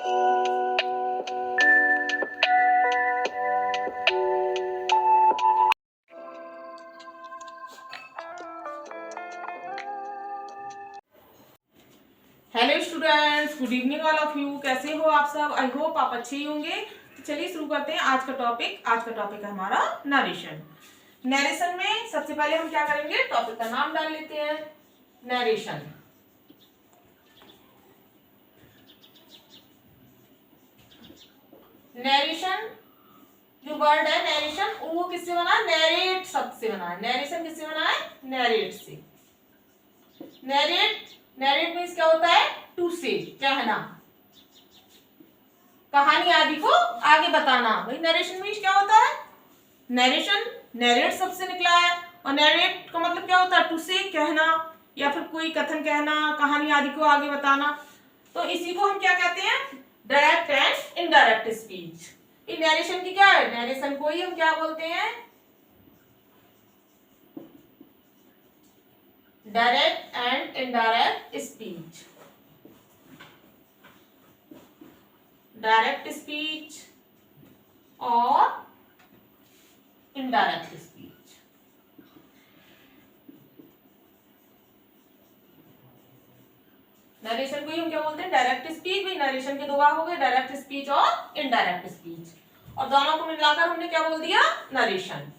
Hello students, good evening all of you. कैसे हो आप सब? आई होप आप अच्छे ही होंगे। तो चलिए शुरू करते हैं आज का टॉपिक है हमारा नरेशन। नरेशन में सबसे पहले हम क्या करेंगे, टॉपिक का नाम डाल लेते हैं, नरेशन। नरेशन जो वर्ड है नरेशन, वो किससे बना है? नरेट शब्द से बना है। नरेशन किससे बना है? नरेट से। नरेट मीन्स क्या होता है? टू से, कहना, कहानी आदि को आगे बताना। भाई नरेशन मीन्स क्या होता है? नरेशन नरेट शब्द से निकला है, और नरेट का मतलब क्या होता है? टू से, कहना, या फिर कोई कथन कहना, कहानी आदि को आगे बताना। तो इसी को हम क्या कहते हैं? Direct and indirect speech. ये नरेशन की क्या है? नरेशन को ही हम क्या बोलते हैं? Direct and indirect speech. Direct speech और इनडायरेक्ट स्पीच। नरेशन को ही हम क्या बोलते हैं? Direct speech. भी नरेशन के दो भाग हो गए, डायरेक्ट स्पीच और इनडायरेक्ट स्पीच, और दोनों को मिलाकर हमने क्या बोल दिया? नरेशन।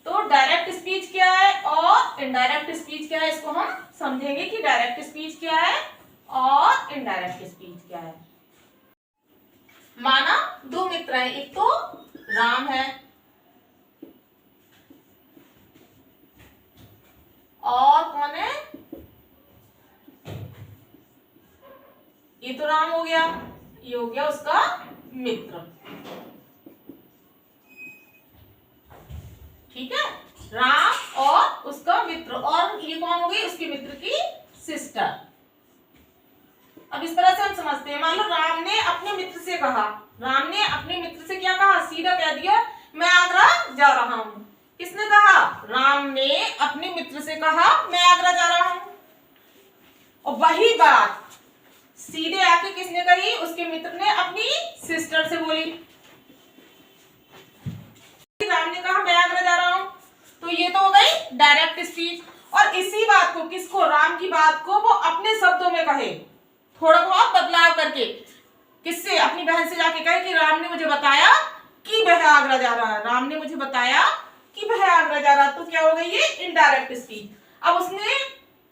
तो डायरेक्ट स्पीच क्या है और इनडायरेक्ट स्पीच क्या है, इसको हम समझेंगे कि डायरेक्ट स्पीच क्या है और इनडायरेक्ट स्पीच क्या है। माना दो मित्र हैं, एक तो राम है और कौन है? ये तो राम हो गया, ये हो गया उसका मित्र। ठीक है, राम और उसका मित्र, और ये कौन हो गई? उसके मित्र की सिस्टर। अब इस तरह से हम समझते हैं। मान लो राम ने अपने मित्र से कहा, राम ने अपने मित्र से क्या कहा? सीधा कह दिया मैं आगरा जा रहा हूं। किसने कहा? राम ने अपने मित्र से कहा मैं आगरा जा रहा हूं। और वही बात सीधे आके किसने कही? उसके मित्र ने अपनी सिस्टर से बोली। राम ने कहा मैं आगरा जा रहा हूं, तो ये तो हो गई डायरेक्ट स्पीच। और इसी बात को, किसको? राम की बात को वो अपने शब्दों में कहे, थोड़ा बहुत बदलाव करके। किससे? अपनी बहन से जाके कहे कि राम ने मुझे बताया कि वह आगरा जा रहा है। राम ने मुझे बताया कि वह आगरा जा रहा है, तो क्या हो गई? ये इनडायरेक्ट स्पीच। अब उसने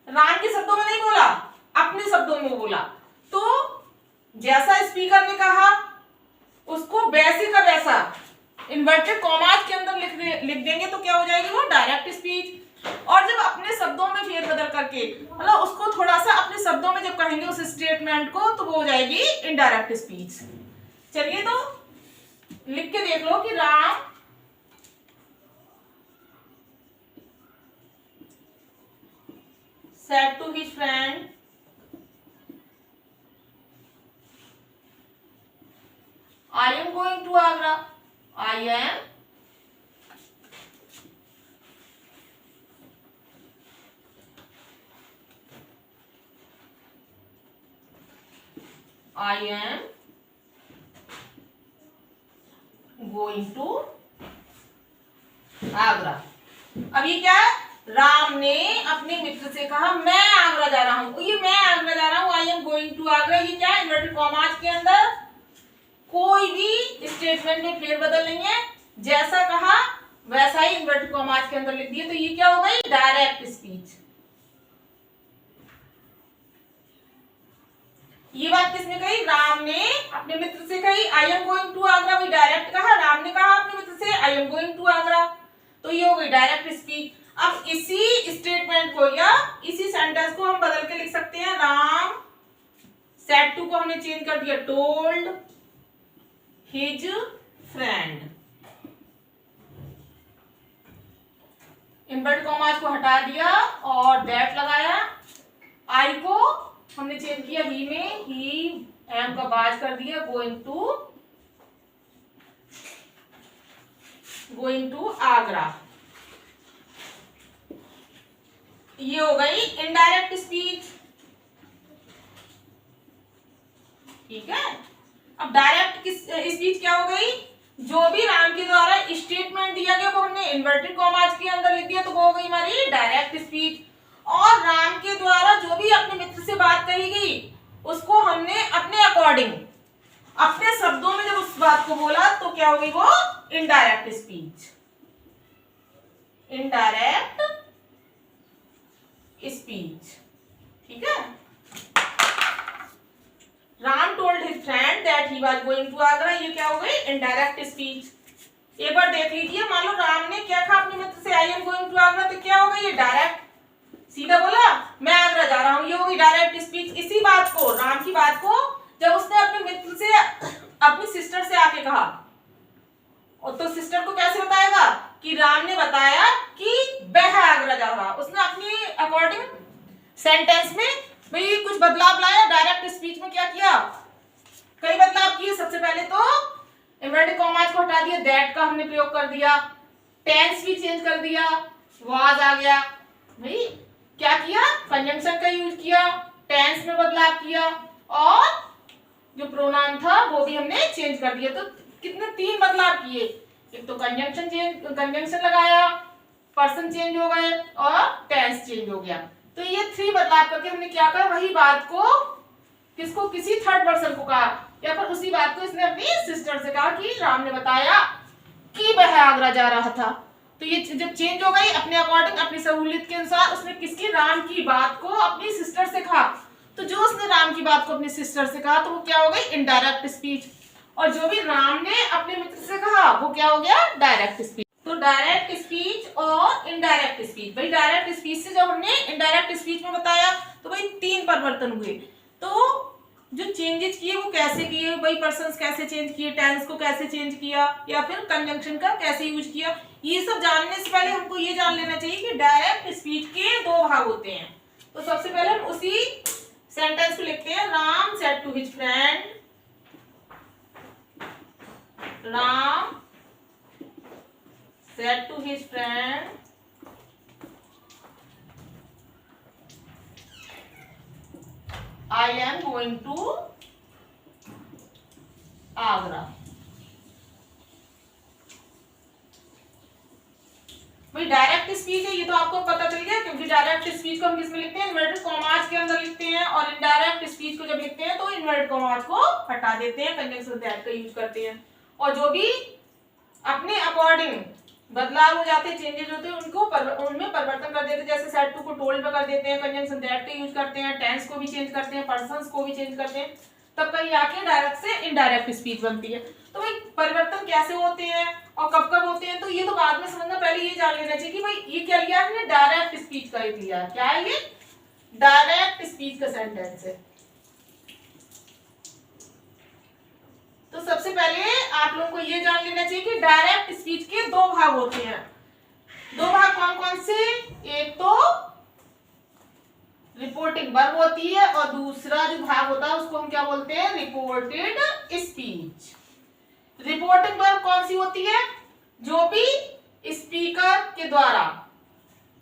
राम के शब्दों में नहीं बोला, अपने शब्दों में बोला। तो जैसा स्पीकर ने कहा उसको वैसे का वैसा इन्वर्टेड कॉमास के अंदर लिख देंगे, तो क्या हो जाएगी? वो डायरेक्ट स्पीच। और जब अपने शब्दों में फेरबदल करके, मतलब उसको थोड़ा सा अपने शब्दों में जब कहेंगे उस स्टेटमेंट को, तो वो हो जाएगी इनडायरेक्ट स्पीच। चलिए तो लिख के देख लो कि Ram said to his friend, I am going to Agra. I am going to Agra. अब ये क्या है? राम ने अपने मित्र से कहा मैं आगरा जा रहा हूं। ये मैं आगरा जा रहा हूं, I am going to Agra, ये क्या है? इन्वर्टेड कॉमास के अंदर कोई भी स्टेटमेंट में फेरबदल नहीं है, जैसा कहा वैसा ही इन्वर्टेड कॉमास के अंदर लिख दिया। तो ये क्या हो गई? Direct speech. ये बात किसने कही? राम ने अपने मित्र से कही I am going to Agra, भी डायरेक्ट कहा। राम ने कहा अपने मित्र से I am going to Agra, तो ये हो गई डायरेक्ट स्पीच। अब इसी स्टेटमेंट को या इसी सेंटेंस को हम बदल के लिख सकते हैं। राम सेड टू को हमने चेंज कर दिया told his friend. Inverted commas को हटा दिया और दैट लगाया। आई को हमने चेंज किया ही में, ही एम का बाज कर दिया, गोइंग टू आगरा। ये हो गई इनडायरेक्ट स्पीच। ठीक है। अब डायरेक्ट स्पीच क्या हो गई, जो भी राम के द्वारा स्टेटमेंट दिया गया वो हमने इन्वर्टेड कॉमास के अंदर लिख दिया, तो वो हो गई हमारी डायरेक्ट स्पीच। और राम के द्वारा जो भी अपने मित्र से बात कही गई उसको हमने अपने अकॉर्डिंग अपने शब्दों में जब उस बात को बोला तो क्या हो गई वो इनडायरेक्ट स्पीच। इनडायरेक्ट स्पीच, ठीक है। Ram told his friend that he was going to Agra, ये क्या हो गई इनडायरेक्ट स्पीच। एक बार देख लीजिए, मान लो राम ने क्या कहा अपने मित्र से, I am going to Agra, तो क्या हो गई ये डायरेक्ट, सीधा बोला मैं आगरा जा रहा हूं, ये हो गई डायरेक्ट स्पीच। इसी बात को, राम की बात को जब उसने अपने मित्र से अपनी सिस्टर से आके कहा, और तो सिस्टर को कैसे बताएगा कि राम ने बताया कि वह आगरा जा रहा, उसने अपनी अकॉर्डिंग सेंटेंस में भाई कुछ बदलाव लाया। डायरेक्ट स्पीच में क्या किया, कई बदलाव किए। सबसे पहले तो इन्वर्टेड कॉमास को हटा दिया, दैट का हमने प्रयोग कर दिया, टेंस भी चेंज कर दिया, वाज आ गया, भाई क्या किया कंजंक्शन का यूज किया, टेंस में बदलाव किया, और जो प्रोनाउन था वो भी हमने चेंज कर दिया। तो कितने 3 बदलाव किए, एक तो कंजंक्शन लगाया, पर्सन चेंज हो गए और टेंस चेंज हो गया। तो ये 3 बदलाव करके हमने क्या कहा, वही बात को किसको, किसी थर्ड पर्सन को कहा, या फिर उसी बात को इसने अपनी सिस्टर से कहा कि राम ने बताया कि वह आगरा जा रहा था। तो ये जब चेंज हो गई अपने अकॉर्डिंग अपनी सहूलियत के अनुसार, उसने किसकी, राम की बात को अपनी सिस्टर से कहा। तो जो उसने राम की बात को अपनी सिस्टर से कहा तो वो क्या हो गई इनडायरेक्ट स्पीच, और जो भी राम ने अपने मित्र से कहा वो क्या हो गया डायरेक्ट स्पीच। तो डायरेक्ट स्पीच और इनडायरेक्ट स्पीच, भाई डायरेक्ट स्पीच से जब हमने इनडायरेक्ट स्पीच में बताया तो भाई 3 परिवर्तन हुए। तो जो चेंजेस किए वो कैसे किए, भाई पर्सन्स कैसे चेंज किए, टेंस को कैसे चेंज किया, या फिर कंजंक्शन का कैसे यूज किया, ये सब जानने से पहले हमको ये जान लेना चाहिए कि डायरेक्ट स्पीच के 2 भाग होते हैं। तो सबसे पहले हम उसी सेंटेंस को लिखते हैं, Ram said to his friend, Ram said to his friend I am going to Agra. भाई डायरेक्ट स्पीच है, ये तो आपको पता चल गया, क्योंकि डायरेक्ट स्पीच को हम किसमें लिखते हैं, इन्वर्टेड कॉमास के अंदर लिखते हैं, और इनडायरेक्ट स्पीच को जब लिखते हैं तो इन्वर्टेड कॉमास को हटा देते हैं, कंजंक्शन दैट का यूज करते हैं, और जो भी अपने अकॉर्डिंग बदलाव हो जाते हैं, चेंजेस होते हैं, उनको उनमें परिवर्तन कर देते हैं। जैसे सेड टू को टोल्ड पे कर देते हैं, कंजंक्शन दैट का यूज करते हैं, टेंस को भी चेंज करते हैं, पर्सन्स को भी चेंज करते हैं, तब कहीं आके डायरेक्ट से इनडायरेक्ट स्पीच बनती है। तो भाई परिवर्तन कैसे होते हैं और कब कब होते हैं, तो ये तो बाद में समझना, पहले ये जान लेना चाहिए कि भाई ये क्या लिया हमने, डायरेक्ट स्पीच का एक लिया। क्या है ये, डायरेक्ट स्पीच का सेंटेंस है। तो सबसे पहले आप लोगों को ये जान लेना चाहिए कि डायरेक्ट स्पीच के 2 भाग होते हैं। 2 भाग कौन कौन से, एक तो रिपोर्टिंग वर्ब होती है, और दूसरा जो भाग होता है उसको हम क्या बोलते हैं, रिपोर्टेड स्पीच। रिपोर्टिंग वर्ब कौन सी होती है, जो भी स्पीकर के द्वारा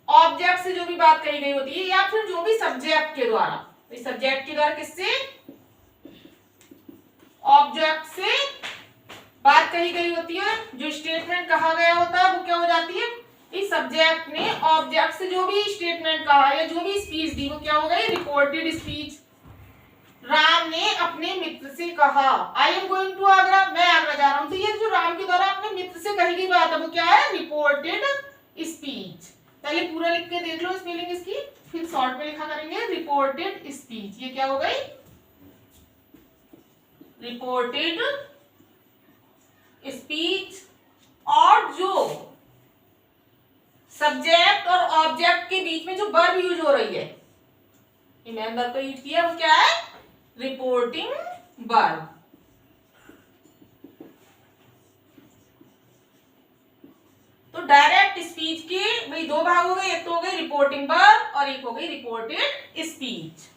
ऑब्जेक्ट से जो भी बात कही गई होती है, या फिर जो भी सब्जेक्ट के द्वारा, सब्जेक्ट के द्वारा किससे, ऑब्जेक्ट से बात कही गई होती है, जो स्टेटमेंट कहा गया होता है वो क्या हो जाती है, इस सब्जेक्ट ने ऑब्जेक्ट से जो भी स्टेटमेंट कहा या जो भी स्पीच दी वो क्या हो गई रिपोर्टेड स्पीच। राम ने अपने मित्र से कहा, I am going to Agra, मैं आगरा जा रहा हूं, तो ये जो राम के द्वारा अपने मित्र से कही गई बात है वो क्या है, रिपोर्टेड स्पीच। पहले पूरा लिख के देख लो स्पेलिंग इसकी, फिर शॉर्ट में लिखा करेंगे, रिपोर्टेड स्पीच। ये क्या हो गई, रिपोर्टेड स्पीच। और जो सब्जेक्ट और ऑब्जेक्ट के बीच में जो वर्ब यूज हो रही है, मैन वर्ब का यूज किया, वो क्या है, रिपोर्टिंग वर्ब। तो डायरेक्ट स्पीच के भाई 2 भाग हो गए, एक तो हो गई रिपोर्टिंग वर्ब और एक हो गई रिपोर्टेड स्पीच।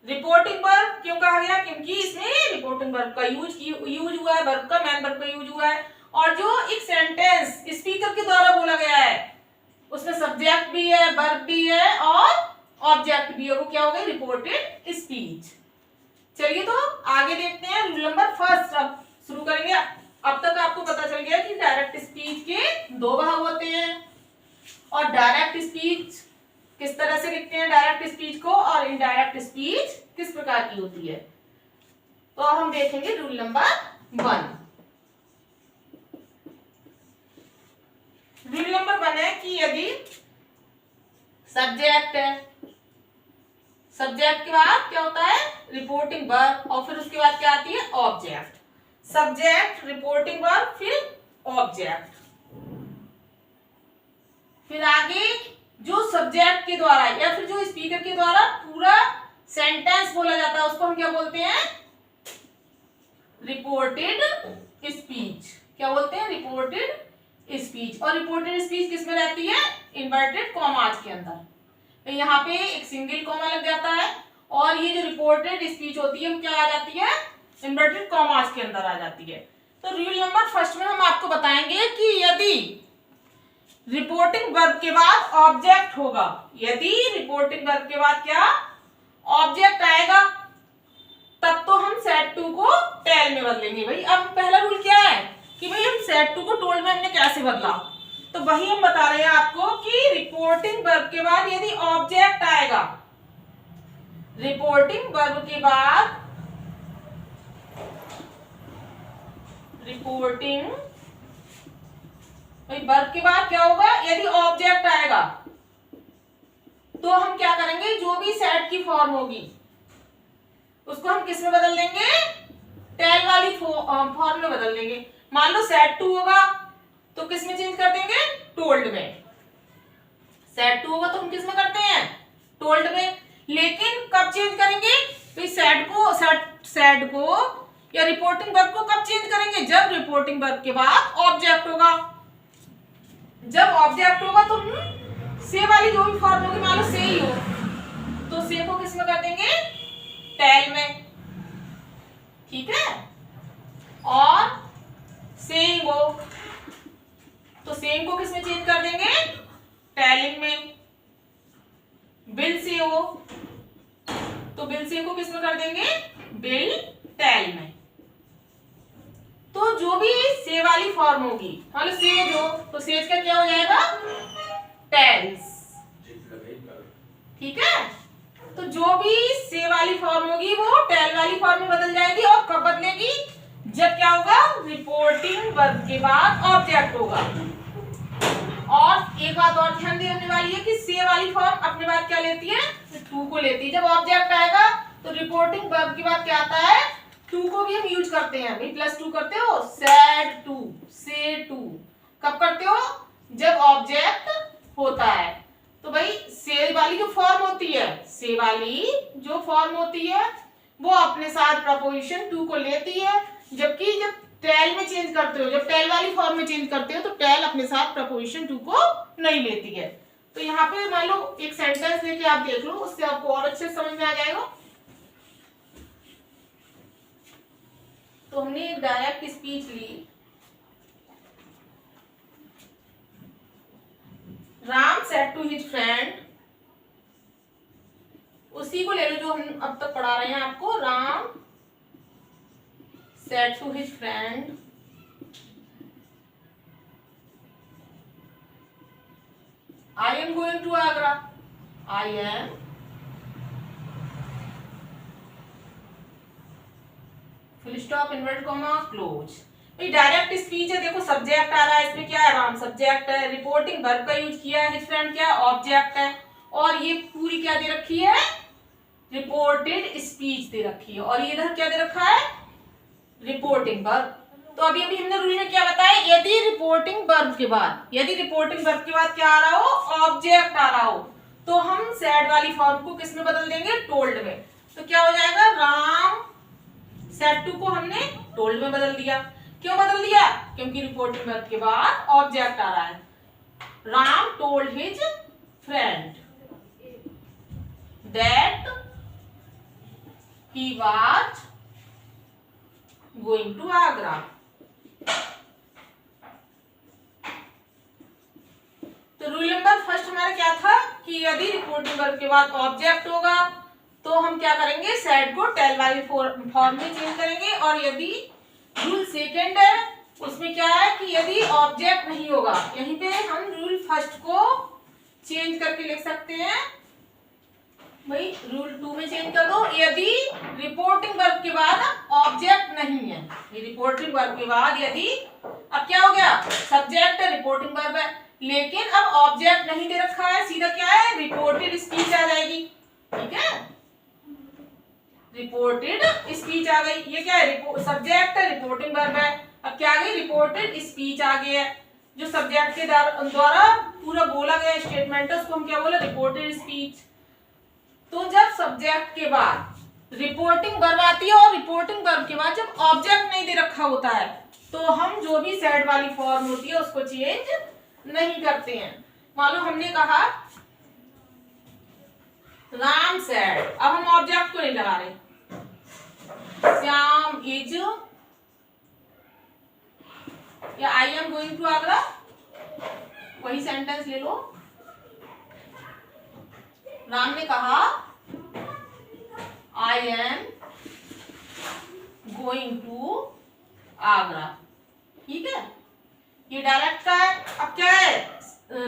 रिपोर्टिंग वर्ब क्यों कहा गया, क्योंकि इसमें रिपोर्टिंग वर्ब का यूज हुआ है, वर्ब का मैन वर्ब का यूज हुआ है, और जो एक सेंटेंस स्पीकर के द्वारा बोला गया है उसमें सब्जेक्ट भी है, वर्ब भी है और ऑब्जेक्ट भी है, वो क्या हो गई रिपोर्टेड स्पीच। चलिए तो आगे देखते हैं रूल नंबर फर्स्ट। अब शुरू करेंगे। अब तक आपको पता चल गया कि डायरेक्ट स्पीच के दो भाग होते हैं और डायरेक्ट स्पीच किस तरह से लिखते हैं डायरेक्ट स्पीच को, और इनडायरेक्ट स्पीच किस प्रकार की होती है। तो अब हम देखेंगे रूल नंबर 1। रूल नंबर 1 है कि यदि सब्जेक्ट है, सब्जेक्ट के बाद क्या होता है रिपोर्टिंग वर्ब, और फिर उसके बाद क्या आती है ऑब्जेक्ट। सब्जेक्ट, रिपोर्टिंग वर्ब, फिर ऑब्जेक्ट। फिर आगे जो सब्जेक्ट के द्वारा या फिर जो स्पीकर के द्वारा पूरा सेंटेंस बोला जाता है उसको हम क्या बोलते हैं रिपोर्टेड स्पीच। क्या बोलते हैं रिपोर्टेड स्पीच। और रिपोर्टेड स्पीच किस में रहती है इन्वर्टेड कॉमास के अंदर। तो यहाँ पे एक सिंगल कॉमा लग जाता है और ये जो रिपोर्टेड स्पीच होती है वो क्या आ जाती है इन्वर्टेड कॉमास के अंदर आ जाती है। तो रूल नंबर फर्स्ट में हम आपको बताएंगे कि यदि रिपोर्टिंग वर्ब के बाद ऑब्जेक्ट होगा, यदि रिपोर्टिंग वर्ब के बाद क्या ऑब्जेक्ट आएगा तब तो हम सेड टू को टेल में बदलेंगे। भाई अब पहला रूल क्या है कि भाई हम सेड टू को टोल्ड में हमने कैसे बदला, तो वही हम बता रहे हैं आपको कि रिपोर्टिंग वर्ब के बाद यदि ऑब्जेक्ट आएगा, रिपोर्टिंग वर्ब के बाद रिपोर्टिंग वर्ब के बाद क्या होगा यदि ऑब्जेक्ट आएगा तो हम क्या करेंगे जो भी सेड की फॉर्म होगी उसको हम किस में बदल देंगे टेल वाली फॉर्म में बदल देंगे। मान लो सेड टू होगा तो किस में चेंज कर देंगे टोल्ड में। सेड टू होगा तो हम किस में करते हैं टोल्ड में। लेकिन कब चेंज करेंगे तो सेड को या रिपोर्टिंग वर्ब को कब चेंज करेंगे जब रिपोर्टिंग वर्ब के बाद ऑब्जेक्ट होगा। जब ऑब्जेक्ट होगा तो से वाली जो भी फॉर्म होगी मान लो से ही हो तो से को किस में कर देंगे टेल में, ठीक है। और सेइंग हो तो सेइंग को किस में चेंज कर देंगे टेलिंग में। बिल से हो तो बिल से को किस में कर देंगे बिल टेल में। तो जो भी से वाली फॉर्म होगी मान लो सेज हो तो सेज का क्या हो जाएगा टेल्स, ठीक है। तो जो भी से वाली फॉर्म होगी वो टेल वाली फॉर्म में बदल जाएगी। और कब बदलेगी जब क्या होगा रिपोर्टिंग वर्ब के बाद ऑब्जेक्ट होगा। और एक बात और ध्यान देने वाली है कि से वाली फॉर्म अपने बाद क्या लेती है टू को लेती है। जब ऑब्जेक्ट आएगा तो रिपोर्टिंग वर्ब के बाद क्या आता है टू को भी हम यूज करते हैं। भाई प्लस टू करते हो सेड टू से टू कब करते हो जब ऑब्जेक्ट होता है। तो भाई से वाली जो फॉर्म होती है से वाली जो फॉर्म होती है वो अपने साथ प्रपोजिशन टू को लेती है। जबकि जब टेल में चेंज करते हो जब टेल वाली फॉर्म में चेंज करते हो तो टेल अपने साथ प्रपोजिशन टू को नहीं लेती है। तो यहाँ पे मान लो एक सेंटेंस लेके आप देख लो उससे आपको और अच्छे समझ में आ जाएगा। तो हमने एक डायरेक्ट स्पीच ली Ram said to his friend, उसी को ले लो जो हम अब तक पढ़ा रहे हैं आपको। Ram said to his friend I am going to Agra, I am full stop inverted comma close. Direct speech है देखो सब्जेक्ट आ रहा है इसमें क्या है राम सब्जेक्ट है, रिपोर्टिंग वर्ब का यूज किया है, हिज फ्रेंड क्या है ऑब्जेक्ट है, और ये पूरी क्या दे रखी है रिपोर्टेड स्पीच दे रखी है, और ये इधर क्या दे रखा है रिपोर्टिंग वर्ब। तो अभी हमने रूल में क्या बताया यदि रिपोर्टिंग वर्ब के बाद क्या आ रहा हो ऑब्जेक्ट आ रहा हो तो हम सेड वाली फॉर्म को किस में बदल देंगे टोल्ड में। तो क्या हो जाएगा राम सेड टू को हमने टोल्ड में बदल दिया। क्यों बदल दिया क्योंकि रिपोर्टिंग वर्ब के बाद ऑब्जेक्ट आ रहा है। Ram told his friend that he was going to Agra. तो रूल नंबर फर्स्ट हमारा क्या था कि यदि रिपोर्टिंग वर्ब के बाद ऑब्जेक्ट होगा तो हम क्या करेंगे, सेड को टेल वाली फॉर्म में चेंज करेंगे। और यदि रूल सेकेंड है उसमें क्या है कि यदि ऑब्जेक्ट नहीं होगा, यहीं पे हम रूल फर्स्ट को चेंज करके लिख सकते हैं भाई, रूल 2 में चेंज कर दो। यदि रिपोर्टिंग वर्ब के बाद ऑब्जेक्ट नहीं है, ये रिपोर्टिंग वर्ब के बाद यदि अब क्या हो गया, सब्जेक्ट रिपोर्टिंग वर्ब है लेकिन अब ऑब्जेक्ट नहीं दे रखा है, सीधा क्या है, रिपोर्टेड स्पीच आ जाएगी। ठीक है, रिपोर्टेड स्पीच आ गई। ये क्या है, सब्जेक्ट रिपोर्टिंग वर्ब है, अब क्या आ गई, रिपोर्टेड स्पीच आ गई है। जो सब्जेक्ट के द्वारा पूरा बोला गया स्टेटमेंट है उसको हम क्या बोले, रिपोर्टेड स्पीच। तो जब सब्जेक्ट के बाद रिपोर्टिंग वर्ब आती है और रिपोर्टिंग वर्ब के बाद जब ऑब्जेक्ट नहीं दे रखा होता है तो हम जो भी सेड वाली फॉर्म होती है उसको चेंज नहीं करते हैं। मान लो हमने कहा राम सेड, अब हम ऑब्जेक्ट को नहीं लगा रहे, श्याम इज या I am going to Agra, वही सेंटेंस ले लो। राम ने कहा I am going to Agra. ठीक है, ये डायरेक्ट का है। अब क्या है,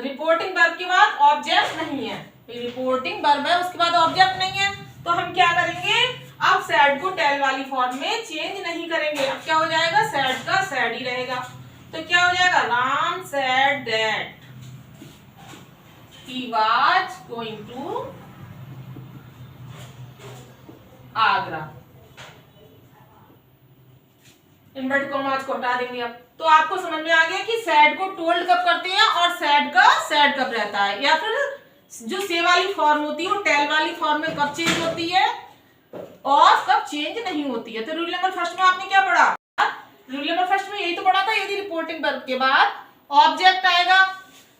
रिपोर्टिंग वर्ब के बाद ऑब्जेक्ट नहीं है, रिपोर्टिंग वर्ब है उसके बाद ऑब्जेक्ट नहीं है, तो हम क्या करेंगे, अब सेड को टेल वाली फॉर्म में चेंज नहीं करेंगे। अब क्या हो जाएगा, सेड का सेड ही रहेगा। तो क्या हो जाएगा, Ram said that he was going to Agra. Inverted commas को हटा देंगे। अब तो आपको समझ में आ गया कि सेड को टोल्ड कब करते हैं और सेड का सेड कब रहता है, या फिर जो से वाली फॉर्म होती है वो टेल वाली फॉर्म में कब चेंज होती है और कब चेंज नहीं होती है। तो रूल नंबर फर्स्ट में आपने क्या पढ़ा, रूल नंबर फर्स्ट में यही तो पढ़ा था, यदि रिपोर्टिंग वर्ब के बाद ऑब्जेक्ट आएगा,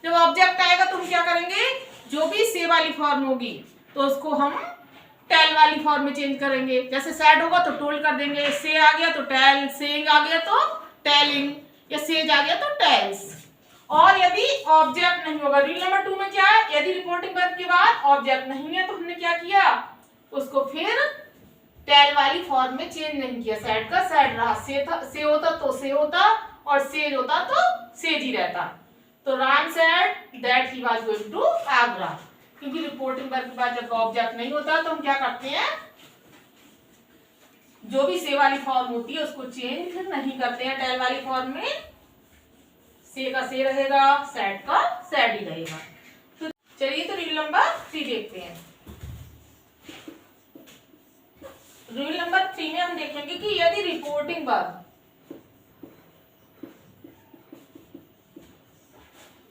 जब ऑब्जेक्ट आएगा तो हम क्या करेंगे, जो भी से वाली फॉर्म होगी तो उसको हम टेल वाली फॉर्म में चेंज करेंगे। जैसे सेड होगा तो टोल्ड कर देंगे, से आ गया तो टेल, सेइंग आ गया तो टेलिंग, या सेज आ गया तो टेल्स। और यदि ऑब्जेक्ट नहीं होगा, रूल नंबर 2 में क्या है, यदि रिपोर्टिंग वर्ब के बाद ऑब्जेक्ट नहीं है तो हमने क्या किया, उसको फिर टेल वाली फॉर्म में चेंज नहीं किया, सेड का सेड रहा, से होता तो से होता और सेज होता तो सेज ही रहता। तो Ram said that he was going to Agra, क्योंकि रिपोर्टिंग वर्ब के बाद जब ऑब्जेक्ट नहीं होता तो हम क्या करते हैं, जो भी से वाली फॉर्म होती है उसको चेंज नहीं करते हैं टेल वाली फॉर्म में, से का से रहेगा, सेड का सेड ही रहेगा। तो चलिए तो रूल नंबर 3 देखते हैं। रूल नंबर 3 में हम देखेंगे कि यदि रिपोर्टिंग वर्ब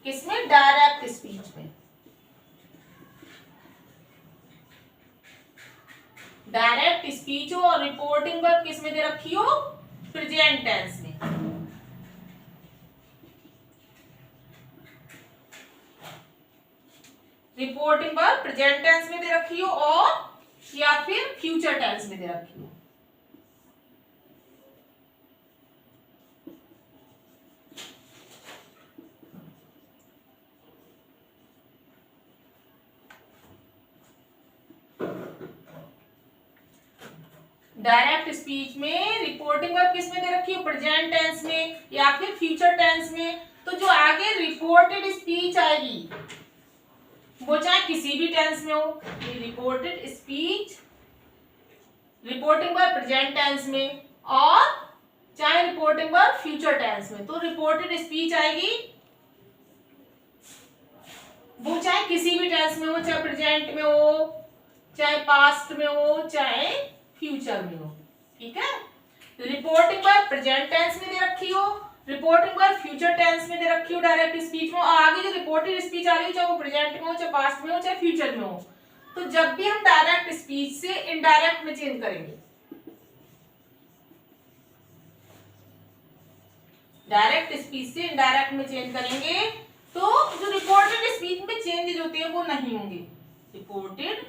किसमें, डायरेक्ट स्पीच में, डायरेक्ट स्पीच हो और रिपोर्टिंग वर्ब किसमें दे रखी हो, प्रेजेंट टेंस में। रिपोर्टिंग वर्ब प्रेजेंट टेंस में दे रखी हो और या फिर फ्यूचर टेंस में दे रखी हो। डायरेक्ट स्पीच में रिपोर्टिंग वर्ब किस में दे रखी है, प्रेजेंट टेंस में या फिर फ्यूचर टेंस में। तो जो आगे रिपोर्टेड स्पीच आएगी वो चाहे किसी भी टेंस में हो, reported speech reporting verb present tense में और चाहे रिपोर्टिंग वर्ब फ्यूचर टेंस में। तो रिपोर्टेड स्पीच आएगी वो चाहे किसी भी टेंस में हो, चाहे प्रेजेंट में हो, चाहे पास्ट में हो, चाहे फ्यूचर में हो। ठीक है, रिपोर्टिंग वर्ब प्रेजेंट टेंस में दे रखी हो, रिपोर्टिंग वर्ब फ्यूचर टेंस में दे रखी हो डायरेक्ट स्पीच में, और आगे जो रिपोर्टेड स्पीच आ रही है चाहे वो प्रेजेंट में हो, चाहे पास्ट में हो, चाहे फ्यूचर में हो। तो जब भी हम डायरेक्ट स्पीच से इनडायरेक्ट में चेंज करेंगे, डायरेक्ट स्पीच से इनडायरेक्ट में चेंज करेंगे तो जो रिपोर्टेड स्पीच में चेंजेस होते हैं वो नहीं होंगे। रिपोर्टेड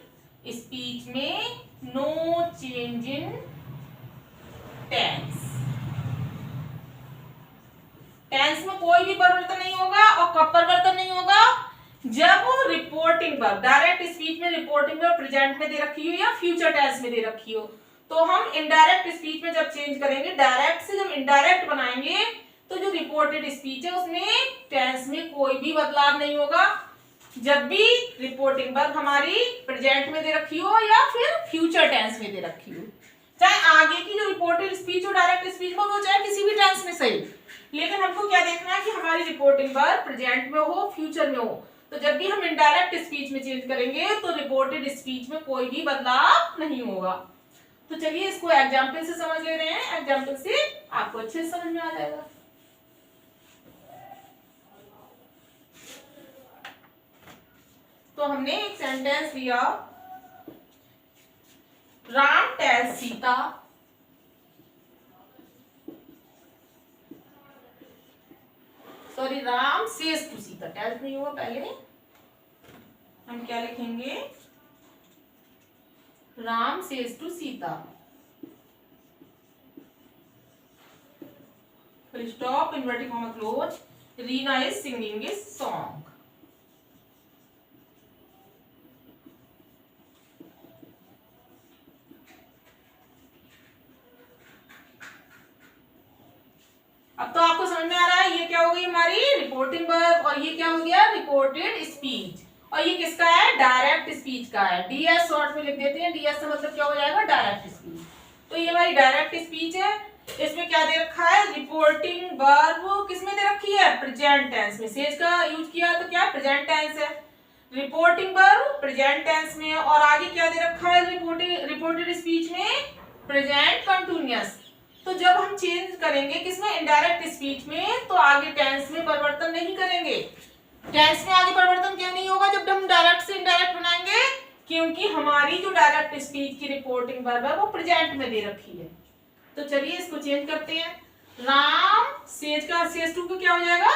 स्पीच में no change in tense, tense में कोई भी परिवर्तन नहीं होगा। और कब परिवर्तन नहीं होगा, जब रिपोर्टिंग वर्ब, डायरेक्ट स्पीच में रिपोर्टिंग वर्ब प्रेजेंट में दे रखी हो या फ्यूचर टेंस में दे रखी हो, तो हम इनडायरेक्ट स्पीच में जब चेंज करेंगे, डायरेक्ट से जब इनडायरेक्ट बनाएंगे, तो जो रिपोर्टेड स्पीच है उसमें टेंस में कोई भी बदलाव नहीं होगा। जब भी रिपोर्टिंग वर्ब हमारी प्रेजेंट में दे रखी हो या फिर फ्यूचर टेंस में दे रखी हो, चाहे आगे की जो रिपोर्टेड स्पीच हो डायरेक्ट स्पीच में, वो चाहे किसी भी टेंस में सही, लेकिन हमको क्या देखना है कि हमारी रिपोर्टिंग वर्ब प्रेजेंट में हो फ्यूचर में हो। तो जब भी हम इनडायरेक्ट स्पीच में चेंज करेंगे तो रिपोर्टेड स्पीच में कोई भी बदलाव नहीं होगा। तो चलिए इसको एग्जाम्पल से समझ ले रहे हैं, एग्जाम्पल से आपको अच्छे से समझ में आ जाएगा। तो हमने एक सेंटेंस लिया, Ram tells Sita, sorry Ram says to Sita, tells नहीं हुआ, पहले हम क्या लिखेंगे, Ram says to Sita, full stop, inverted comma close, Reena is singing a song. अब तो आपको समझ में आ रहा है ये क्या हो गई हमारी रिपोर्टिंग वर्ब और ये क्या हो गया रिपोर्टेड स्पीच, और ये किसका है, डायरेक्ट स्पीच का है। डीएस शॉर्ट में लिख देते हैं, डीएस का मतलब क्या हो जाएगा, डायरेक्ट स्पीच। तो ये हमारी डायरेक्ट स्पीच है, इसमें क्या दे रखा है, रिपोर्टिंग वर्ब किसमें दे रखी है, प्रेजेंट टेंस में। सेज का यूज किया तो क्या प्रेजेंट टेंस है, रिपोर्टिंग वर्ब प्रेजेंट टेंस में, और आगे क्या दे रखा है रिपोर्टेड स्पीच में प्रेजेंट कंटिन्यूअस। तो जब हम चेंज करेंगे किसमें, इनडायरेक्ट स्पीच में, तो आगे टेंस में परिवर्तन नहीं करेंगे। टेंस में आगे परिवर्तन क्यों नहीं होगा जब हम डायरेक्ट से इनडायरेक्ट बनाएंगे, क्योंकि हमारी जो डायरेक्ट स्पीच की रिपोर्टिंग वर्ब है वो प्रेजेंट में दे रखी है। तो चलिए इसको चेंज करते हैं, राम सेज का सेज टू का क्या हो जाएगा,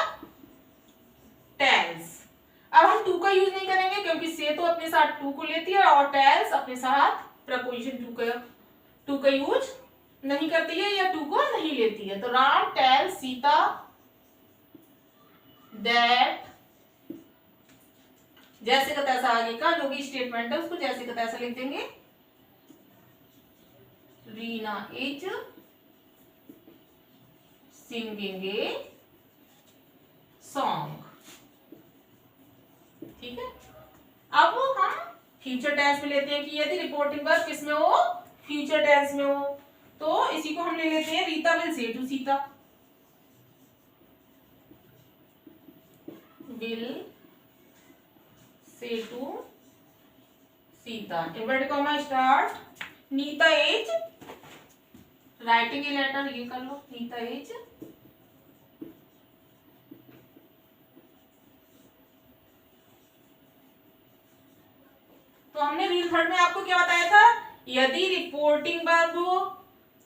टेल्स। अब हम टू का यूज नहीं करेंगे क्योंकि से तो अपने साथ टू को लेती है और टेल्स अपने साथ प्रपोजिशन टू का यूज नहीं करती है या टू को नहीं लेती है। तो राम टेल्स सीता दैट, जैसे का तैसा आगे का जो भी स्टेटमेंट है उसको जैसे का तैसा लिख देंगे, Reena is singing a song, ठीक है। अब हम फ्यूचर टेंस में लेते हैं कि यदि रिपोर्टिंग वर्ब किसमें हो, फ्यूचर टेंस में हो, तो इसी को हम ले लेते हैं, Rita will say to Sita, will say to Sita, inverted comma start, Nita is writing a letter, ये कर लो, नीता इज तो हमने रूल थर्ड में आपको क्या बताया था, यदि रिपोर्टिंग वर्ब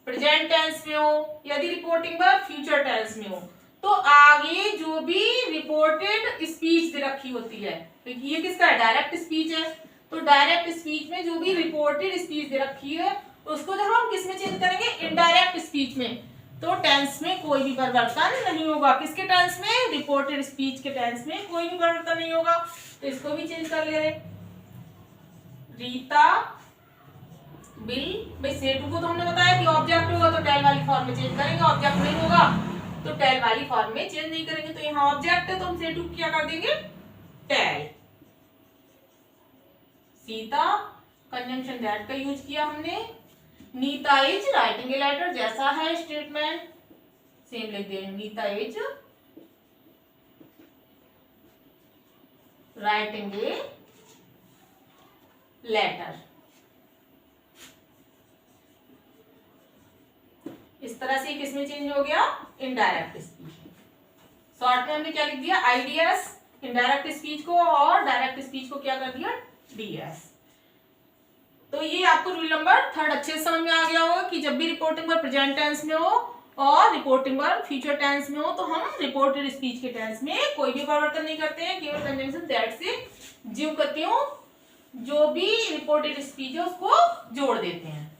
प्रेजेंट टेंस में हो, यदि रिपोर्टिंग वर्ब फ्यूचर टेंस में हो, तो आगे जो भी रिपोर्टेड स्पीच दे रखी होती है, तो ये किसका है, डायरेक्ट स्पीच है। तो डायरेक्ट स्पीच में जो भी रिपोर्टेड स्पीच दे रखी है उसको जब हम किसमें चेंज करेंगे, इनडायरेक्ट स्पीच में, तो टेंस में कोई भी परिवर्तन नहीं होगा। किसके टेंस में, रिपोर्टेड स्पीच के टेंस में कोई भी परिवर्तन नहीं होगा। तो इसको भी चेंज कर ले रहे, रीता बिल, भाई से टू को तो हमने बताया कि ऑब्जेक्ट होगा तो टेल वाली फॉर्म में चेंज करेंगे, ऑब्जेक्ट नहीं होगा तो टेल वाली फॉर्म में चेंज नहीं करेंगे। तो यहाँ ऑब्जेक्ट है तो हम से टू क्या कर देंगे, टेल। सीता कंजंक्शन दैट का यूज किया हमने, Nita is writing a letter, जैसा है स्टेटमेंट सेम लिख देंगे, Nita is writing a letter. इस तरह से किसमें चेंज हो गया, इनडायरेक्ट स्पीच। शॉर्ट में हमने क्या लिख दिया, आईडीएस इनडायरेक्ट स्पीच को, और डायरेक्ट स्पीच को क्या कर दिया, डीएस। तो ये आपको रूल नंबर थर्ड अच्छे से समझ में आ गया होगा कि जब भी रिपोर्टिंग वर्ब प्रेजेंट टेंस में हो और रिपोर्टिंग वर्ब फ्यूचर टेंस में हो, तो हम रिपोर्टेड स्पीच के टेंस में कोई भी परिवर्तन नहीं करते हैं, केवल कंजंक्शन दैट से जीव करती हूँ, जो भी रिपोर्टेड स्पीच है उसको जोड़ देते हैं।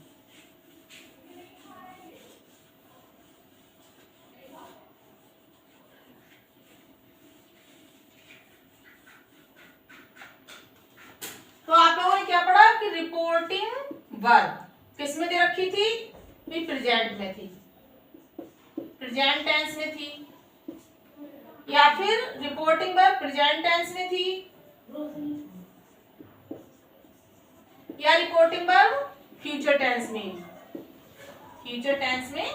वर्ब किस में दे रखी थी? प्रेजेंट में थी, प्रेजेंट टेंस में थी, या फिर रिपोर्टिंग वर्ब प्रेजेंट टेंस में थी, या रिपोर्टिंग वर्ब फ्यूचर टेंस में, फ्यूचर टेंस में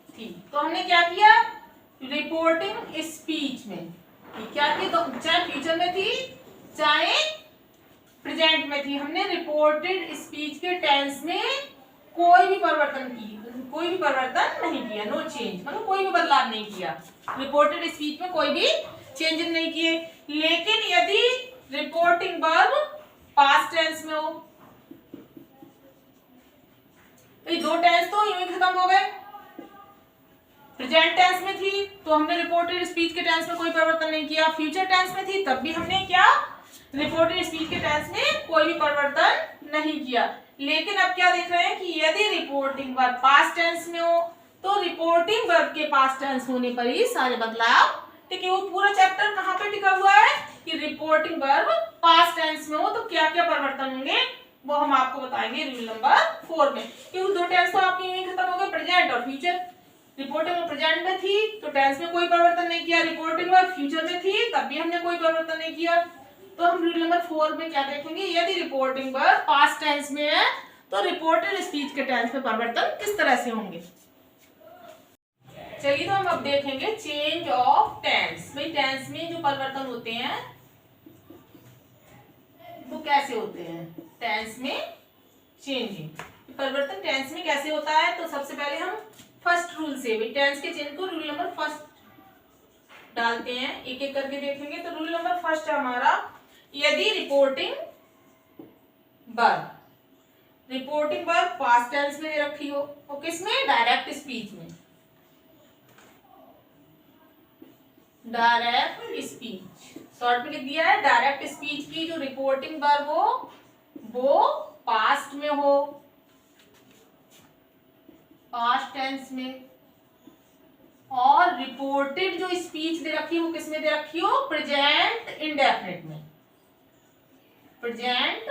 थी। तो हमने क्या किया? रिपोर्टिंग स्पीच में क्या की, तो चाहे फ्यूचर में थी चाहे प्रेजेंट में थी, हमने रिपोर्टेड स्पीच के टेंस में कोई भी परिवर्तन नहीं किया, नो चेंज, मतलब कोई भी बदलाव नहीं किया, रिपोर्टेड स्पीच में कोई भी चेंज नहीं किए। लेकिन यदि रिपोर्टिंग वर्ब पास्ट टेंस में हो, तो ये दो टेंस तो यूं ही खत्म हो गए। प्रेजेंट टेंस में थी तो हमने रिपोर्टेड स्पीच के टेंस में कोई परिवर्तन नहीं किया, फ्यूचर टेंस में थी तब भी हमने क्या, रिपोर्टेड स्पीच के टेंस में कोई भी परिवर्तन नहीं किया। लेकिन अब क्या देख रहे हैं कि यदि रिपोर्टिंग वर्ब पास्ट टेंस में हो तो रिपोर्टिंग वर्ब के पास्ट टेंस होने पर ही सारे बदलाव टिके। वो पूरा चैप्टर कहाँ पे टिका हुआ है कि रिपोर्टिंग वर्ब पास्ट टेंस में हो तो क्या क्या परिवर्तन होंगे वो हम आपको बताएंगे रूल नंबर 4 में। क्योंकि दो टेंस तो आपके यही खत्म हो गए, प्रेजेंट और फ्यूचर। रिपोर्टिंग वर्ब प्रेजेंट में थी तो टेंस में कोई परिवर्तन नहीं किया, रिपोर्टिंग वर्ब फ्यूचर में थी तब भी हमने कोई परिवर्तन नहीं किया। तो हम रूल नंबर 4 में क्या देखेंगे, यदि रिपोर्टिंग वर्ब पास्ट टेंस में है तो रिपोर्टेड स्पीच के टेंस में परिवर्तन किस तरह से होंगे। चलिए तो हम अब देखेंगे चेंज ऑफ टेंस। भाई टेंस में जो परिवर्तन होते हैं वो कैसे होते हैं, टेंस में चेंजिंग परिवर्तन टेंस में कैसे होता है। तो सबसे पहले हम फर्स्ट रूल से भाई टेंस के चेंज को रूल नंबर फर्स्ट डालते हैं, एक एक करके देखेंगे। तो रूल नंबर फर्स्ट है हमारा, यदि रिपोर्टिंग वर्ब पास्ट टेंस में दे रखी हो और किसमें, डायरेक्ट स्पीच में, डायरेक्ट स्पीच शॉर्ट में लिख दिया है। डायरेक्ट स्पीच की जो रिपोर्टिंग वर्ब हो वो पास्ट में हो, पास्ट टेंस में, और रिपोर्टेड जो स्पीच दे रखी हो किसमें दे रखी हो, प्रेजेंट इंडेफिनिट में, प्रेजेंट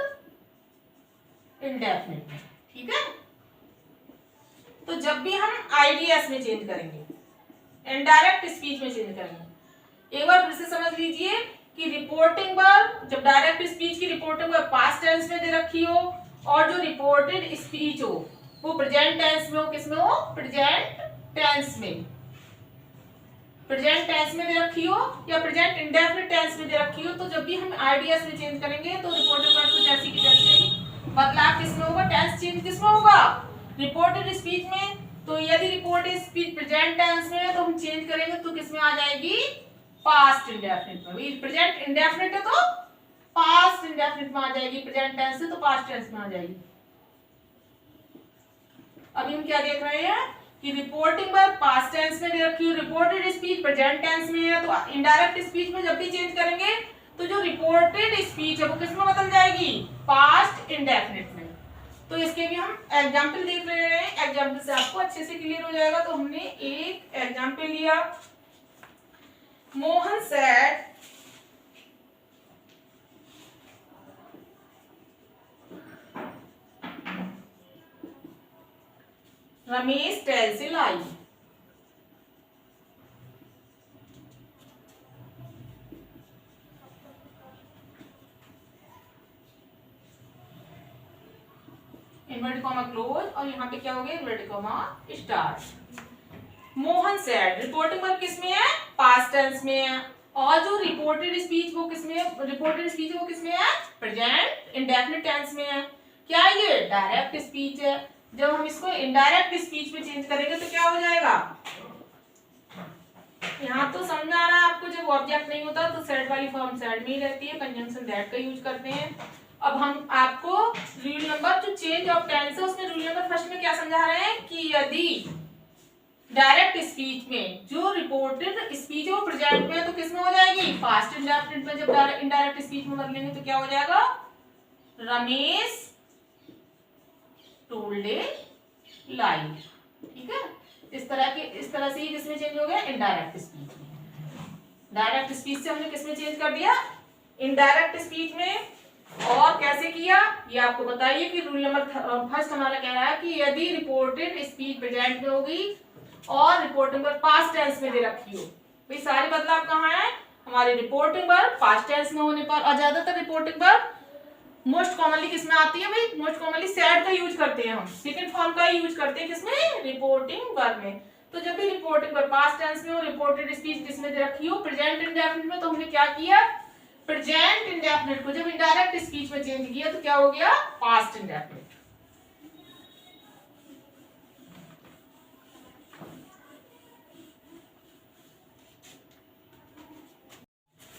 इंडेफिनिट में। ठीक है, तो जब भी हम आईडीएस में चेंज करेंगे, इनडायरेक्ट स्पीच में चेंज करेंगे, एक बार फिर से समझ लीजिए कि रिपोर्टिंग वर्ब जब डायरेक्ट स्पीच की रिपोर्टिंग वर्ब पास्ट टेंस में दे रखी हो और जो रिपोर्टेड स्पीच हो वो प्रेजेंट टेंस में हो, किसमें हो, प्रेजेंट टेंस में, प्रेजेंट टेंस में दे रखी हो या प्रेजेंट इंडेफिनिट टेंस में दे रखी हो, तो जब भी हम आईडीएस में चेंज करेंगे तो रिपोर्टेड वर्ब को जैसे कि जैसे बदलाव किसमें होगा, टेंस चेंज किसमें होगा, रिपोर्टेड स्पीच में। तो यदि रिपोर्टेड स्पीच प्रेजेंट टेंस में है तो हम चेंज करेंगे तो किसमें आ जाएगी, पास्ट इंडेफिनिट में। प्रेजेंट इंडेफिनिट है तो पास्ट इंडेफिनिट में आ जाएगी, प्रेजेंट टेंस है तो पास्ट टेंस में आ जाएगी। अभी हम क्या देख रहे हैं कि रिपोर्टिंग वर्ब पास्ट टेंस में दे रखी है, रिपोर्टेड स्पीच प्रेजेंट टेंस में है, तो इनडायरेक्ट स्पीच में जब भी चेंज करेंगे तो जो रिपोर्टेड स्पीच है वो किसमें बदल जाएगी, पास्ट इंडेफिनिट में। तो इसके भी हम एग्जांपल देख रहे हैं, एग्जांपल से आपको अच्छे से क्लियर हो जाएगा। तो हमने एक एग्जांपल लिया, मोहन सेड रमेश टेल्स ए लाई। इन्वर्टेड कॉमा क्लोज और यहाँ पे क्या हो गया, inverted comma start. Mohan said, reporting verb किसमें है, पास्ट टेंस में है, और जो रिपोर्टेड स्पीच वो किसमें है, रिपोर्टेड स्पीच वो किसमें है, प्रेजेंट इंडेफिनिट टेंस में है। क्या ये डायरेक्ट स्पीच है। जब हम इसको इनडायरेक्ट स्पीच में चेंज करेंगे तो क्या हो जाएगा, यहाँ तो समझ में आ रहा है आपको, जब ऑब्जेक्ट नहीं होता तो सेड वाली फॉर्म सेड में ही रहती है, कंजंक्शन दैट का यूज करते हैं। अब हम आपको रूल नंबर जो चेंज ऑफ टेंस है उसमें रूल नंबर फर्स्ट में क्या समझा रहे हैं कि यदि डायरेक्ट स्पीच में जो रिपोर्टेड स्पीच है वो प्रेजेंट में है तो किसमें हो जाएगी, पास्ट इंडेफिनिट में। जब इनडायरेक्ट स्पीच में बदलेंगे तो क्या हो जाएगा, रमेश टोल्ड ए लाई। ठीक है, इस तरह से ही किसमें चेंज हो गया, इनडायरेक्ट स्पीच में। डायरेक्ट स्पीच से हमने किसमें चेंज कर दिया, इनडायरेक्ट स्पीच में। और कैसे किया ये आपको बताइए कि रूल नंबर फर्स्ट हमारा कह रहा है कि यदि रिपोर्टेड स्पीच प्रेजेंट में होगी और रिपोर्टिंग वर्ब पास्ट टेंस में दे रखी हो। भाई सारे बदलाव कहाँ है हमारे रिपोर्टिंग वर्ब पास्ट टेंस में होने पर। और ज्यादातर रिपोर्टिंग वर्ब मोस्ट कॉमनली किसमें आती है भाई, मोस्ट कॉमनली सैड का यूज करते हैं हम, सेकंड फॉर्म का यूज करते हैं किसमें, रिपोर्टिंग वर्ब में। तो जब भी रिपोर्टिंग वर्ब पास्ट टेंस में हो, रिपोर्टेड स्पीच किसमें दे रखी हो, प्रेजेंट इंडेफिनिट में, तो हमने क्या किया, प्रेजेंट इंडेफिनिट को जब इनडायरेक्ट स्पीच में चेंज किया तो क्या हो गया, पास्ट इंडेफिनिट।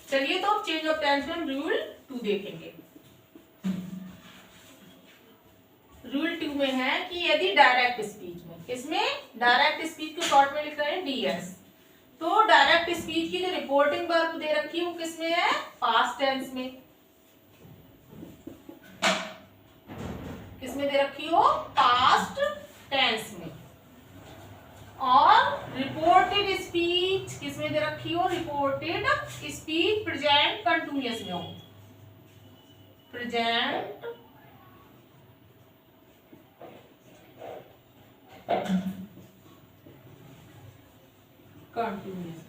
चलिए तो चेंज ऑफ टेंस में रूल 2 देखेंगे। रूल 2 में है कि यदि डायरेक्ट स्पीच में, इसमें डायरेक्ट स्पीच को शॉर्ट में लिख रहे हैं डीएस, तो डायरेक्ट स्पीच की जो रिपोर्टिंग वर्ब दे रखी है वो किसमें है, पास्ट टेंस में। किसमें दे रखी हो, पास्ट टेंस में। और रिपोर्टेड स्पीच किसमें दे रखी हो, रिपोर्टेड स्पीच प्रेजेंट कंटिन्यूअस में हो, present continuous.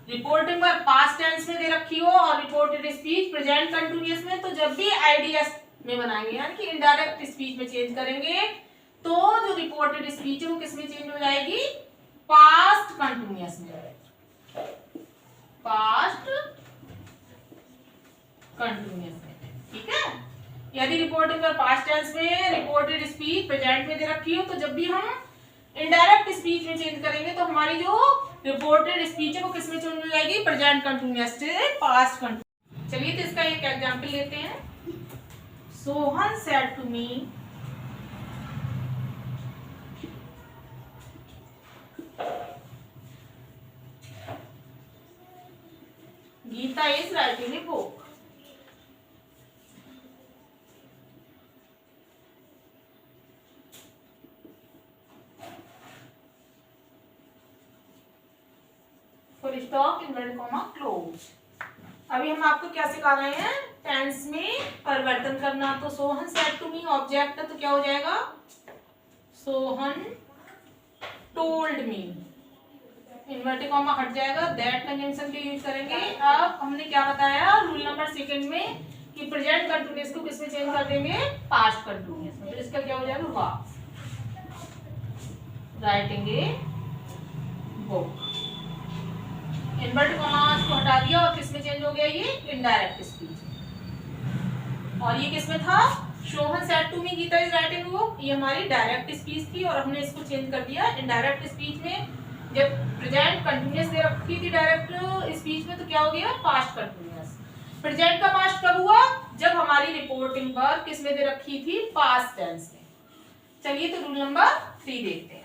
Reporting verb past tense में दे रखी हो और रिपोर्टेड स्पीच प्रेजेंट कंटिन्यूअस में, तो जब भी आईडीएस में बनाएंगे यानी कि इनडायरेक्ट स्पीच में चेंज करेंगे तो जो रिपोर्टेड स्पीच है वो किसमें चेंज हो जाएगी, पास्ट कंटिन्यूअस में, पास्ट कंटिन्यूअस में। ठीक है, यदि रिपोर्टिंग वर्ब पास्ट टेंस में, रिपोर्टेड स्पीच प्रेजेंट में दे रखी हो, तो जब भी हम इनडायरेक्ट स्पीच में चेंज करेंगे तो हमारी जो रिपोर्टेड स्पीच है वो किसमें चेंज हो जाएगी, प्रेजेंट कंटिन्यूअस से पास्ट कंटिन्यूअस। चलिए तो इसका एक एग्जांपल लेते हैं। Sohan said to me, Gita is writing a book. Full stop inverted comma close. अभी हम आपको क्या सिखा रहे हैं, टेंस में परिवर्तन करना। तो Sohan said to me object है तो क्या हो जाएगा, Sohan told me, inverted comma हट जाएगा, दैट कंजंक्शन के यूज करेंगे। अब हमने क्या बताया रूल नंबर सेकंड में कि प्रेजेंट कंटिन्यूअस को किसमें चेंज कर देंगे, पास्ट कंटिन्यूअस में। तो इसका क्या हो जाएगा, was writing a book. Inverted comma को हटा दिया और किसमें चेंज हो गया, ये इनडायरेक्ट स्पीच। और ये किसमें था, Sohan said to me Gita is writing book, ये हमारी डायरेक्ट स्पीच थी और हमने इसको चेंज कर दिया इनडायरेक्ट स्पीच में। जब प्रेजेंट कंटिन्यूअस दे रखी थी डायरेक्ट स्पीच में तो क्या हो गया, पास्ट कंटिन्यूअस। प्रेजेंट का पास्ट कब हुआ, जब हमारी रिपोर्टिंग वर्ब किसमें दे रखी थी, पास्ट टेंस में। चलिए तो रूल नंबर 3 देखते हैं।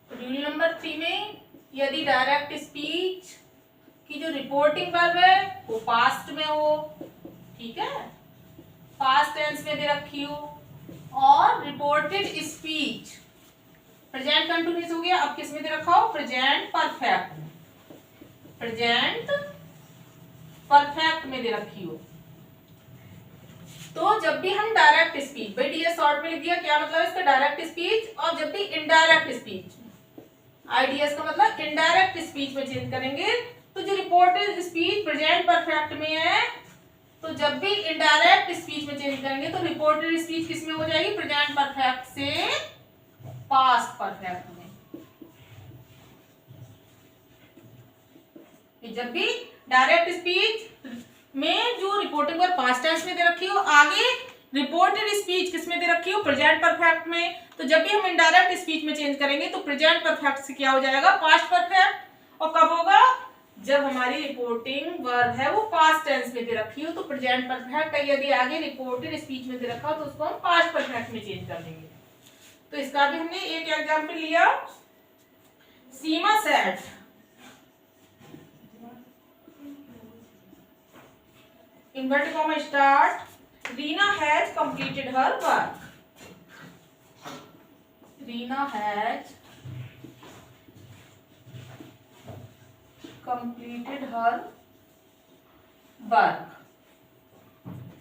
रूल नंबर 3 में यदि डायरेक्ट स्पीच की जो रिपोर्टिंग वर्ब है वो पास्ट में हो, ठीक है, पास्ट टेंस में दे रखी हो, और रिपोर्टेड स्पीच प्रेजेंट कंटिन्यूअस हो गया, अब किस में दे रखा हो, प्रेजेंट परफेक्ट में, प्रेजेंट परफेक्ट में दे रखी हो। तो जब भी हम डायरेक्ट स्पीच, भाई डीएस शॉर्ट में लिख दिया, क्या मतलब इसका, डायरेक्ट स्पीच। और जब भी इनडायरेक्ट स्पीच, आईडीएस का मतलब इनडायरेक्ट स्पीच में चेंज करेंगे, तो जो रिपोर्टेड स्पीच प्रेजेंट परफेक्ट में है, तो जब भी इनडायरेक्ट स्पीच में चेंज करेंगे तो रिपोर्टेड स्पीच किस में हो जाएगी, प्रेजेंट परफेक्ट से पास्ट परफेक्ट में। जब भी डायरेक्ट स्पीच में जो रिपोर्टिंग वर्ब पास्ट टेंस में दे रखी हो, आगे रिपोर्टेड स्पीच किसमें दे रखी हो, प्रेजेंट परफेक्ट में, तो जब भी हम इनडायरेक्ट स्पीच में चेंज करेंगे तो प्रेजेंट परफेक्ट से क्या हो जाएगा, पास्ट परफेक्ट। और कब होगा, जब हमारी रिपोर्टिंग वर्ब है वो पास्ट टेंस में दे रखी हो, तो प्रेजेंट परफेक्ट है, यदि आगे रिपोर्टेड स्पीच में दे रखा हो तो उसको हम पास्ट परफेक्ट में चेंज कर देंगे। तो इसका भी हमने एक एग्जांपल लिया, Seema said inverted comma start, Reena has completed her work. Reena has completed her work,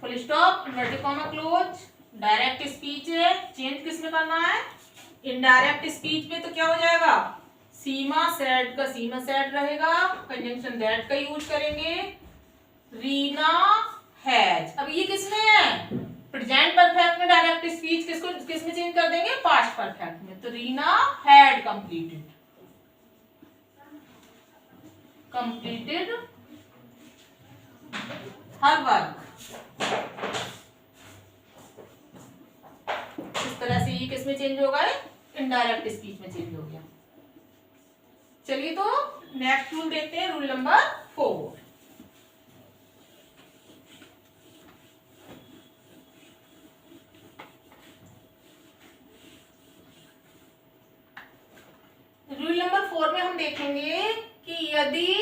full stop, inverted comma close. Direct speech है, चेंज किस में करना है, इनडायरेक्ट स्पीच में तो क्या हो जाएगा, सीमा सेड का सीमा सेड रहेगा, कंजंक्शन दैट का यूज करेंगे। रीना हैज, अब ये किसमें है, प्रेजेंट परफेक्ट में डायरेक्ट स्पीच किसको किसमें चेंज कर देंगे, पास्ट परफेक्ट में। तो Reena had completed her work. इस तरह से ये किसमें चेंज होगा, इनडायरेक्ट स्पीच में चेंज हो गया। चलिए तो नेक्स्ट रूल देखते हैं, रूल नंबर 4। रूल नंबर 4 में हम देखेंगे कि यदि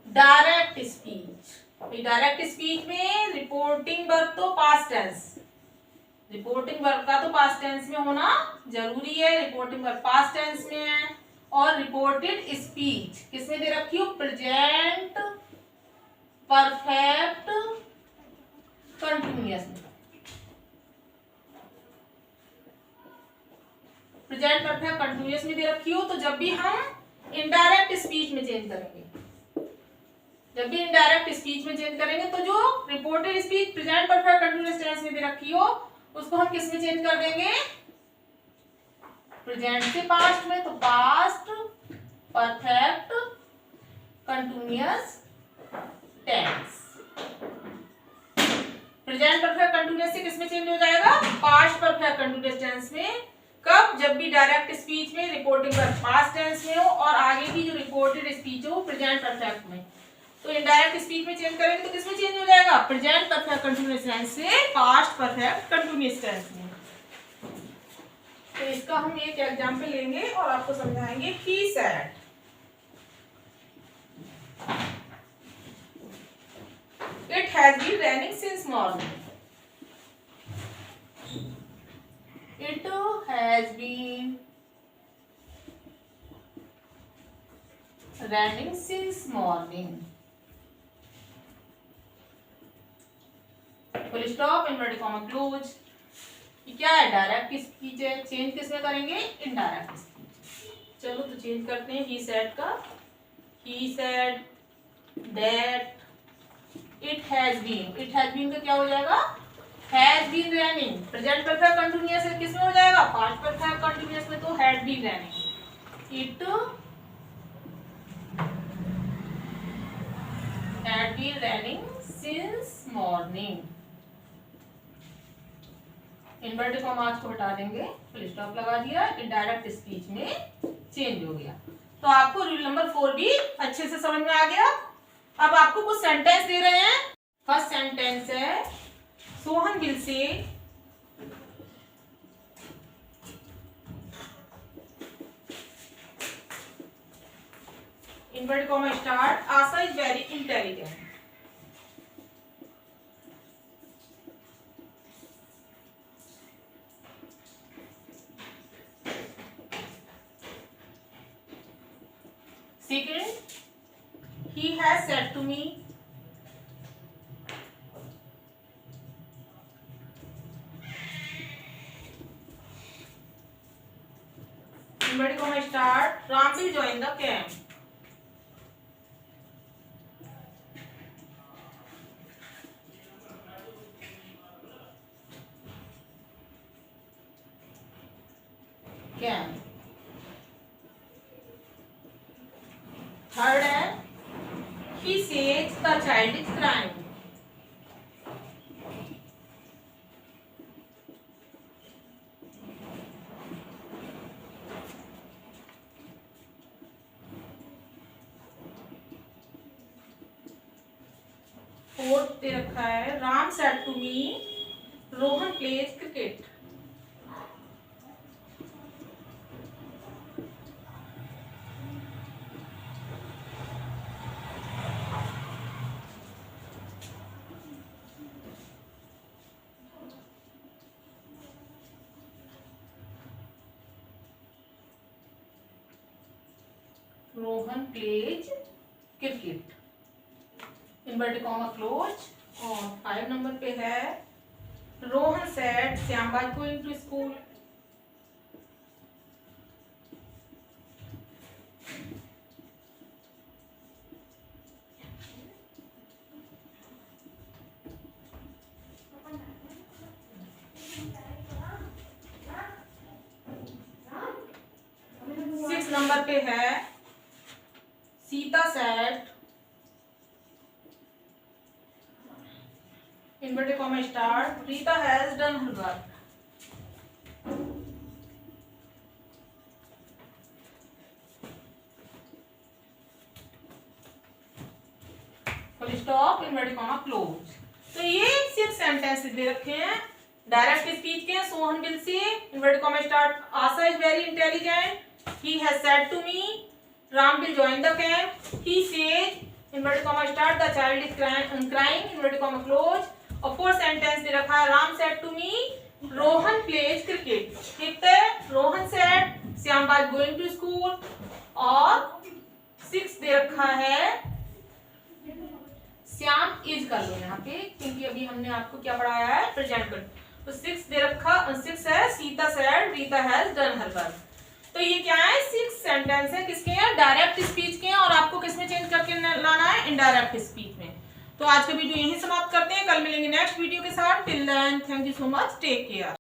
डायरेक्ट स्पीच में रिपोर्टिंग वर्ब तो पास्ट टेंस, रिपोर्टिंग वर्ब का तो पास्ट टेंस में होना जरूरी है, रिपोर्टिंग वर्ब पास्ट टेंस में है, और रिपोर्टेड स्पीच किसमें दे रखी हो, प्रेजेंट परफेक्ट कंटिन्यूअस में। प्रेजेंट परफेक्ट कंटिन्यूअस में दे रखी हो, तो जब भी हम इनडायरेक्ट स्पीच में चेंज करेंगे, जब भी इनडायरेक्ट स्पीच में चेंज करेंगे तो जो reported speech present perfect continuous tense में दे रखी हो उसको हम किस में चेंज कर देंगे, प्रेजेंट से पास्ट में, तो past perfect continuous tense. Present perfect continuous से किस में चेंज हो जाएगा, पास्ट परफेक्ट कंटिन्यूअस टेंस में। कब, जब भी डायरेक्ट स्पीच में रिपोर्टिंग वर्ब पास्ट टेंस में हो और आगे की जो रिपोर्टेड स्पीच हो प्रेजेंट परफेक्ट में। तो इनडायरेक्ट स्पीच में चेंज करेंगे तो किसमें चेंज हो जाएगा, प्रेजेंट परफेक्ट कंटिन्यूअस टेंस से पास्ट परफेक्ट कंटिन्यूअस टेंस में। तो इसका हम एक एग्जांपल लेंगे और आपको समझाएंगे। He said, it has been raining since morning. It has been raining since morning, full stop, inverted comma close. ये क्या है, डायरेक्ट स्पीच है, चेंज किसमें करेंगे, इनडायरेक्ट स्पीच। चलो तो चेंज करते हैं ही सेड का, he said that it has been का क्या हो जाएगा, has been running. Present perfect continuous है, किसमें हो जाएगा, पास्ट परफेक्ट कंटिन्यूअस में, तो had been running. It had been running since morning. Inverted commas को हटा देंगे, फुल स्टॉप लगा दिया, इनडायरेक्ट स्पीच में चेंज हो गया। तो आपको रूल नंबर 4 भी अच्छे से समझ में आ गया। अब आपको कुछ सेंटेंस दे रहे हैं। फर्स्ट सेंटेंस है, Sohan will say inverted comma start, Asha is very intelligent. Second, he has said to me, inverted comma start, Ram will join the camp. Camp. Third है, he says the child is crying. Fourth दे रखा है, Ram said to me, Rohan plays cricket. Rohan plays cricket, inverted comma close. और 5 number पे है Rohan said श्यामबा going to school. Number पे है Sita said, inverted comma start, Rita has done her work. Full stop, inverted comma close. तो ये 6 सेंटेंसेस दे रखे हैं डायरेक्ट स्पीच के। Sohan will say, inverted comma start, Asha is very intelligent, he has said to me, Ram will join the camp, he says, inverted comma start, the child is crying, inverted comma close। और 4 sentence दे रखा है Ram said to me, Rohan plays cricket। ठीक है, Rohan said, Shyamba is going to school। और 6 दे रखा है Shyam is कर लो यहाँ पे, क्योंकि अभी हमने आपको क्या पढ़ाया है, प्रेजेंट कर। तो 6 दे रखा, 6 है Sita said, Rita has done her work. तो ये क्या है, 6 सेंटेंस है किसके हैं, डायरेक्ट स्पीच के हैं। और आपको किसमें चेंज करके लाना है, इनडायरेक्ट स्पीच में। तो आज का वीडियो यहीं समाप्त करते हैं, कल मिलेंगे नेक्स्ट वीडियो के साथ। Till then thank you so much, take care.